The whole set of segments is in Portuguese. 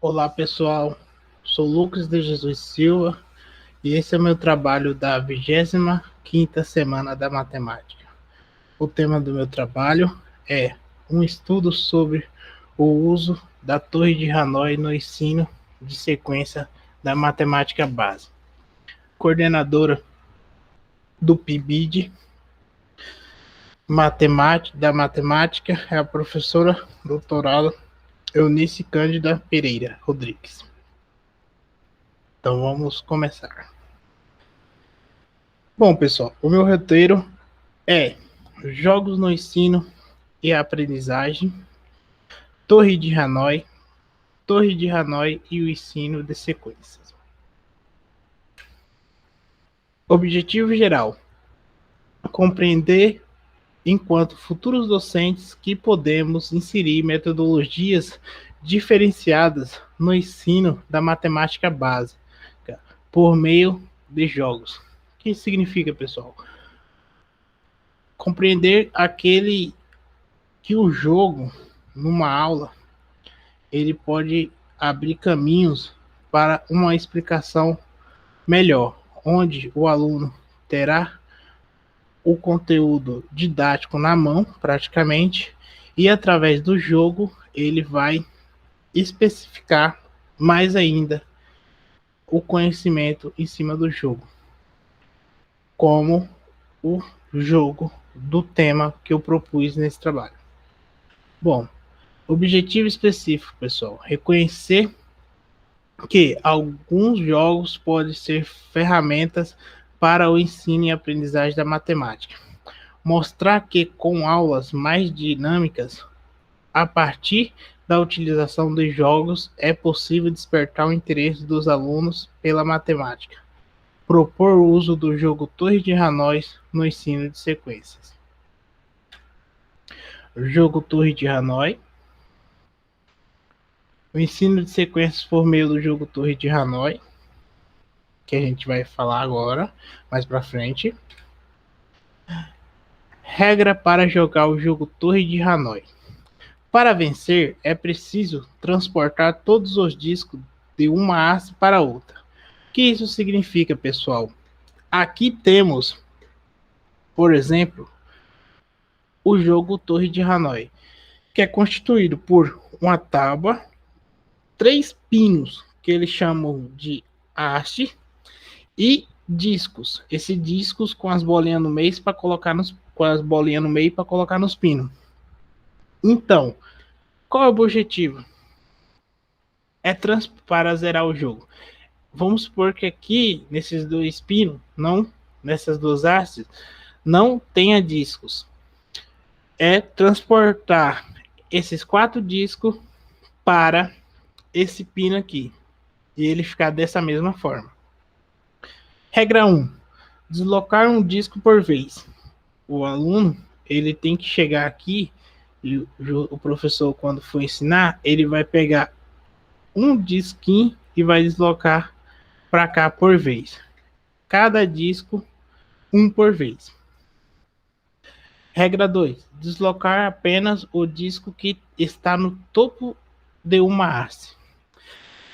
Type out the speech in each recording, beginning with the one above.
Olá pessoal, sou Lucas de Jesus Silva e esse é o meu trabalho da 25ª semana da matemática. O tema do meu trabalho é um estudo sobre o uso da Torre de Hanói no ensino de sequência da matemática base. Coordenadora do PIBID da matemática é a professora doutorada Eunice Cândida Pereira Rodrigues. Então vamos começar. Bom, pessoal, o meu roteiro é Jogos no Ensino e Aprendizagem, Torre de Hanói e o Ensino de Sequências. Objetivo geral: compreender, enquanto futuros docentes, que podemos inserir metodologias diferenciadas no ensino da matemática básica por meio de jogos. O que isso significa, pessoal? Compreender aquele que o jogo, numa aula, ele pode abrir caminhos para uma explicação melhor, onde o aluno terá o conteúdo didático na mão, praticamente, e através do jogo ele vai especificar mais ainda o conhecimento em cima do jogo, como o jogo do tema que eu propus nesse trabalho. Bom, objetivo específico, pessoal, reconhecer que alguns jogos podem ser ferramentas para o ensino e aprendizagem da matemática. Mostrar que com aulas mais dinâmicas, a partir da utilização de jogos, é possível despertar o interesse dos alunos pela matemática. Propor o uso do jogo Torre de Hanói no ensino de sequências. Jogo Torre de Hanói. O ensino de sequências por meio do jogo Torre de Hanói, que a gente vai falar agora, mais para frente. Regra para jogar o jogo Torre de Hanói. Para vencer, é preciso transportar todos os discos de uma haste para outra. O que isso significa, pessoal? Aqui temos, por exemplo, o jogo Torre de Hanói, que é constituído por uma tábua, 3 pinos, que eles chamam de haste, e discos. Esses discos com as bolinhas no meio para colocar nos pinos. Então, qual é o objetivo? É para zerar o jogo. Vamos supor que aqui, nesses 2 pinos, nessas 2 hastes, não tenha discos. É transportar esses 4 discos para esse pino aqui. E ele ficar dessa mesma forma. Regra 1. Deslocar um disco por vez. O aluno, ele tem que chegar aqui e o professor, quando for ensinar, ele vai pegar um disquinho e vai deslocar para cá por vez. Cada disco, um por vez. Regra 2. Deslocar apenas o disco que está no topo de uma haste.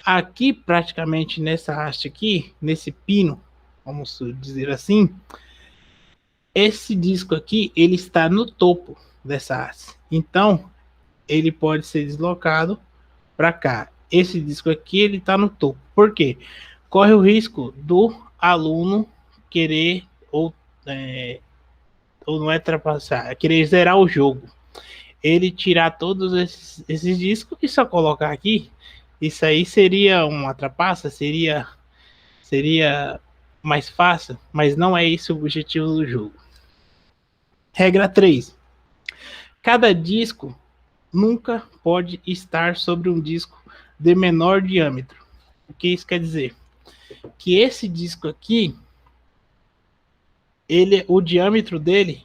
Aqui, praticamente nessa haste aqui, nesse pino, vamos dizer assim, esse disco aqui, ele está no topo dessa haste. Então, ele pode ser deslocado para cá. Esse disco aqui, ele está no topo. Por quê? Corre o risco do aluno querer ou não é ultrapassar, é querer zerar o jogo. Ele tirar todos esses discos e só colocar aqui. Isso aí seria uma trapaça, seria mais fácil, mas não é esse o objetivo do jogo. Regra 3. Cada disco nunca pode estar sobre um disco de menor diâmetro. O que isso quer dizer? Que esse disco aqui, o diâmetro dele,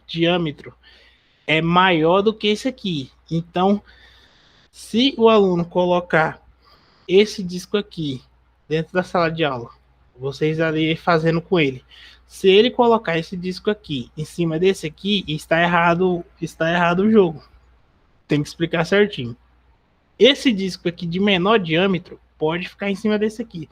é maior do que esse aqui. Então, se o aluno colocar esse disco aqui dentro da sala de aula, vocês ali fazendo com ele, se ele colocar esse disco aqui em cima desse aqui, está errado o jogo. Tem que explicar certinho. Esse disco aqui de menor diâmetro pode ficar em cima desse aqui.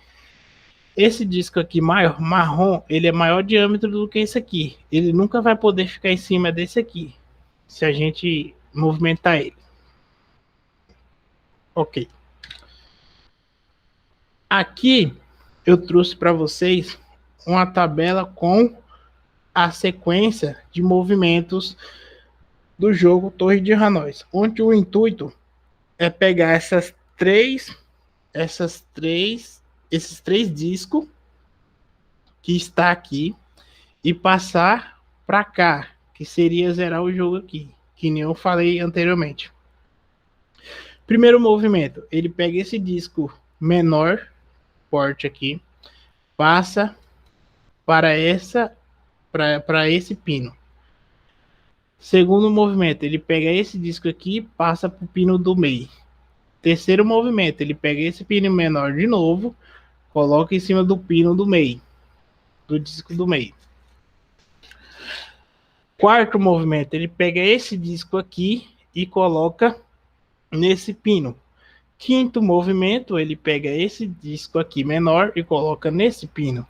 Esse disco aqui maior, marrom, ele é maior diâmetro do que esse aqui. Ele nunca vai poder ficar em cima desse aqui, se a gente movimentar ele. Ok. Aqui eu trouxe para vocês uma tabela com a sequência de movimentos do jogo Torre de Hanoi, onde o intuito é pegar esses três discos que está aqui e passar para cá, que seria zerar o jogo aqui, que nem eu falei anteriormente. Primeiro movimento, ele pega esse disco menor, porte aqui, passa para esse pino. Segundo movimento, ele pega esse disco aqui e passa para o pino do meio. Terceiro movimento, ele pega esse pino menor de novo, coloca em cima do pino do meio, do disco do meio. Quarto movimento, ele pega esse disco aqui e coloca nesse pino. Quinto movimento, ele pega esse disco aqui menor e coloca nesse pino.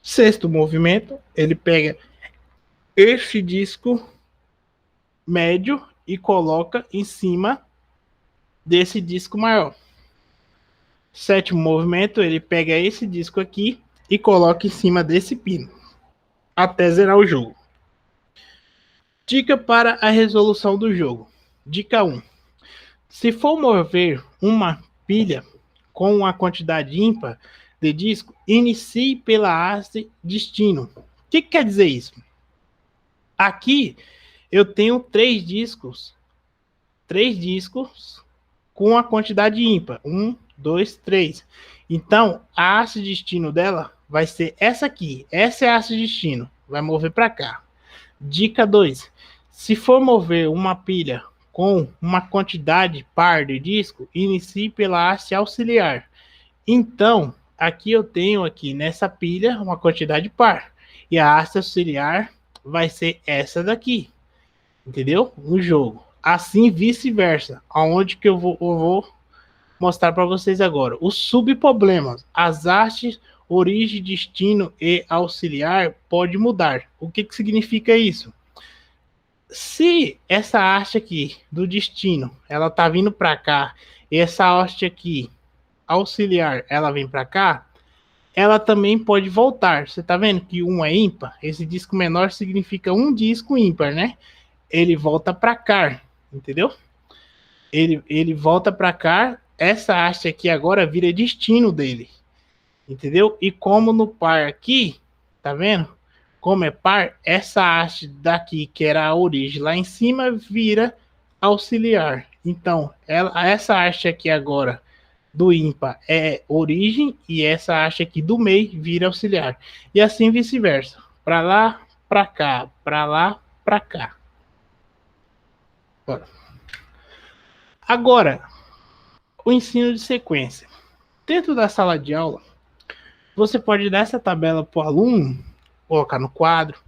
Sexto movimento, ele pega esse disco médio e coloca em cima desse disco maior. Sétimo movimento, ele pega esse disco aqui e coloca em cima desse pino, até zerar o jogo. Dica para a resolução do jogo. Dica 1. Se for mover uma pilha com uma quantidade ímpar de disco, inicie pela haste destino. O que quer dizer isso? Aqui eu tenho três discos com a quantidade ímpar. 1, 2, 3. Então, a haste destino dela vai ser essa aqui. Essa é a haste destino. Vai mover para cá. Dica 2. Se for mover uma pilha com uma quantidade par de disco, inicie pela haste auxiliar. Então, aqui eu tenho aqui nessa pilha uma quantidade par. E a haste auxiliar vai ser essa daqui. Entendeu? No jogo. Assim vice-versa. Aonde que eu vou mostrar para vocês agora. Os subproblemas. As hastes origem, destino e auxiliar pode mudar. O que significa isso? Se essa haste aqui do destino, ela tá vindo para cá, e essa haste aqui auxiliar, ela vem para cá, ela também pode voltar. Você tá vendo que um é ímpar? Esse disco menor significa um disco ímpar, né? Ele volta para cá, entendeu? Ele volta para cá, essa haste aqui agora vira destino dele, entendeu? E como no par aqui, tá vendo? Como é par, essa haste daqui, que era a origem lá em cima, vira auxiliar. Então, essa haste aqui agora do ímpar é origem e essa haste aqui do meio vira auxiliar. E assim vice-versa. Para lá, para cá, para lá, para cá. Agora, o ensino de sequência. Dentro da sala de aula, você pode dar essa tabela para o aluno, colocar no quadro,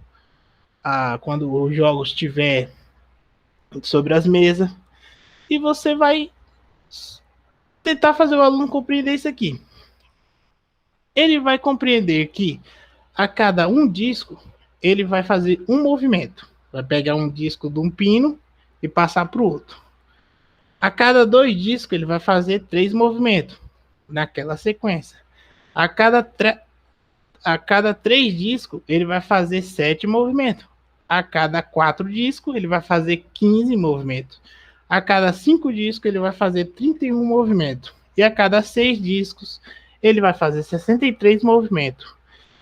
quando os jogos estiver sobre as mesas, e você vai tentar fazer o aluno compreender isso aqui. Ele vai compreender que a cada um disco, ele vai fazer um movimento. Vai pegar um disco de um pino e passar para o outro. A cada 2 discos, ele vai fazer 3 movimentos naquela sequência. A cada 3 discos, ele vai fazer 7 movimentos. A cada 4 discos, ele vai fazer 15 movimentos. A cada 5 discos, ele vai fazer 31 movimentos. E a cada 6 discos, ele vai fazer 63 movimentos.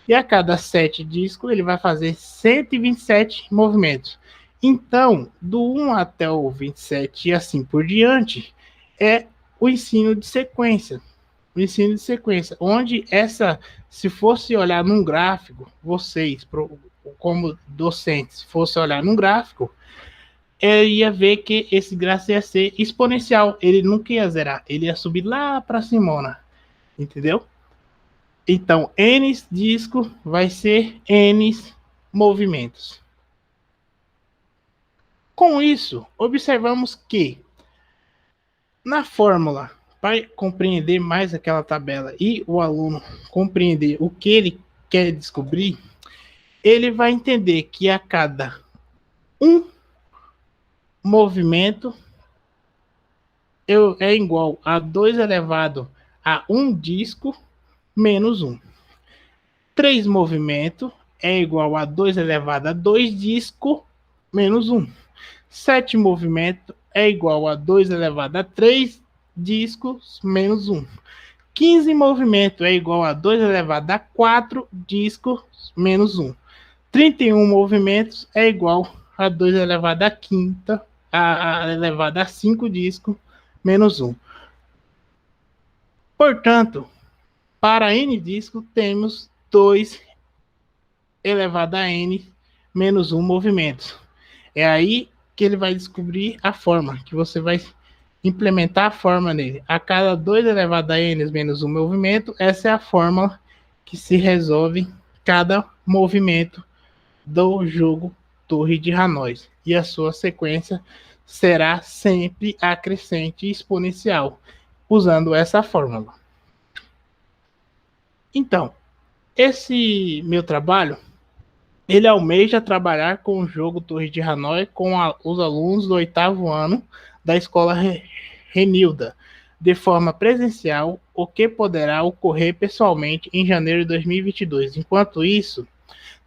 E a cada 7 discos, ele vai fazer 127 movimentos. Então, do 1 até o 27 e assim por diante, é o ensino de sequência. O ensino de sequência, onde se fosse olhar num gráfico, vocês, como docentes, se fosse olhar num gráfico, ia ver que esse gráfico ia ser exponencial. Ele nunca ia zerar, ele ia subir lá para cima, entendeu? Então, N disco vai ser N movimentos. Com isso, observamos que na fórmula para compreender mais aquela tabela e o aluno compreender o que ele quer descobrir, ele vai entender que a cada um movimento é igual a 2 elevado a um disco menos 1. 3 movimentos é igual a 2 elevado a 2 disco menos 1. 7 movimentos é igual a 2 elevado a 3 discos menos 1. 15 movimentos é igual a 2 elevado a 4 discos menos 1. 31 movimentos é igual a 2 elevado a quinta, elevado a 5 discos menos 1. Portanto, para n disco, temos 2 elevado a n menos 1 movimentos. É aí que ele vai descobrir a forma, que você vai implementar a forma nele. A cada 2 elevado a n menos 1 movimento, essa é a fórmula que se resolve cada movimento do jogo Torre de Hanoi. E a sua sequência será sempre acrescente e exponencial, usando essa fórmula. Então, esse meu trabalho, ele almeja trabalhar com o jogo Torre de Hanoi com os alunos do 8º ano da escola Renilda, de forma presencial, o que poderá ocorrer pessoalmente em janeiro de 2022. Enquanto isso,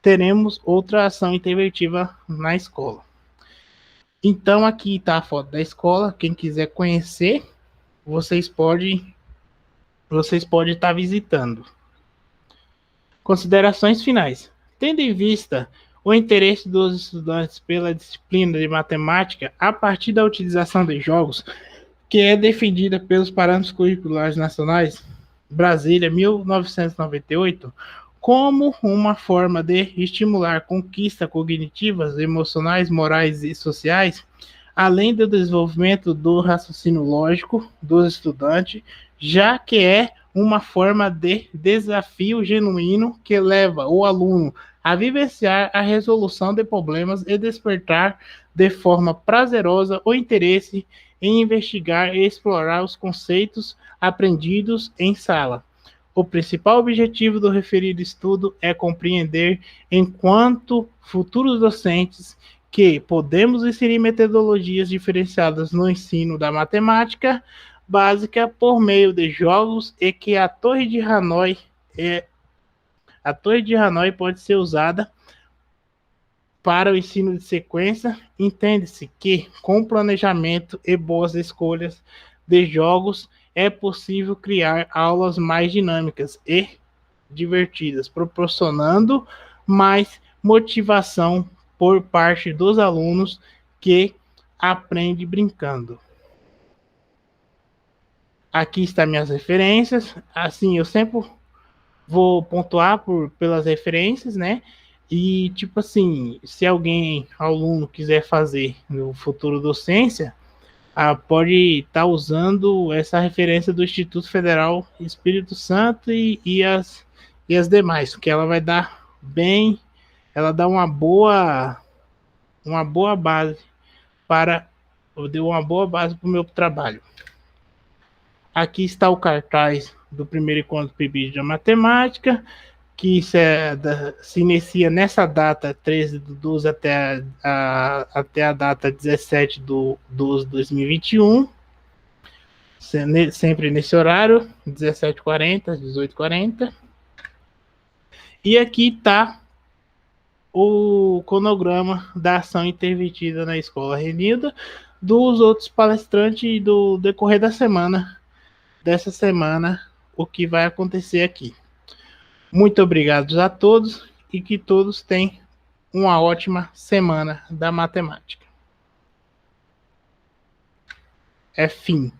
teremos outra ação interventiva na escola. Então, aqui está a foto da escola. Quem quiser conhecer, vocês podem estar visitando. Considerações finais. Tendo em vista o interesse dos estudantes pela disciplina de matemática a partir da utilização de jogos, que é defendida pelos parâmetros curriculares nacionais, Brasília, 1998, como uma forma de estimular conquistas cognitivas, emocionais, morais e sociais, além do desenvolvimento do raciocínio lógico dos estudantes, já que é uma forma de desafio genuíno que leva o aluno a vivenciar a resolução de problemas e despertar de forma prazerosa o interesse em investigar e explorar os conceitos aprendidos em sala. O principal objetivo do referido estudo é compreender, enquanto futuros docentes, que podemos inserir metodologias diferenciadas no ensino da matemática básica por meio de jogos e que a Torre de Hanoi pode ser usada para o ensino de sequência. Entende-se que, com planejamento e boas escolhas de jogos, é possível criar aulas mais dinâmicas e divertidas, proporcionando mais motivação por parte dos alunos que aprendem brincando. Aqui estão minhas referências. Assim, eu sempre vou pontuar pelas referências, né? E, tipo assim, se alguém, aluno, quiser fazer no futuro docência, pode estar usando essa referência do Instituto Federal Espírito Santo e as demais, que ela vai dar bem, ela dá uma boa base para o meu trabalho. Aqui está o cartaz do primeiro encontro PIBID da matemática, que se inicia nessa data, 13/12, até a data 17/12 de 2021, sempre nesse horário, 17h40, 18h40. E aqui está o cronograma da ação interventiva na Escola Renilda, dos outros palestrantes e do decorrer dessa semana, o que vai acontecer aqui. Muito obrigado a todos e que todos tenham uma ótima semana da matemática. É fim.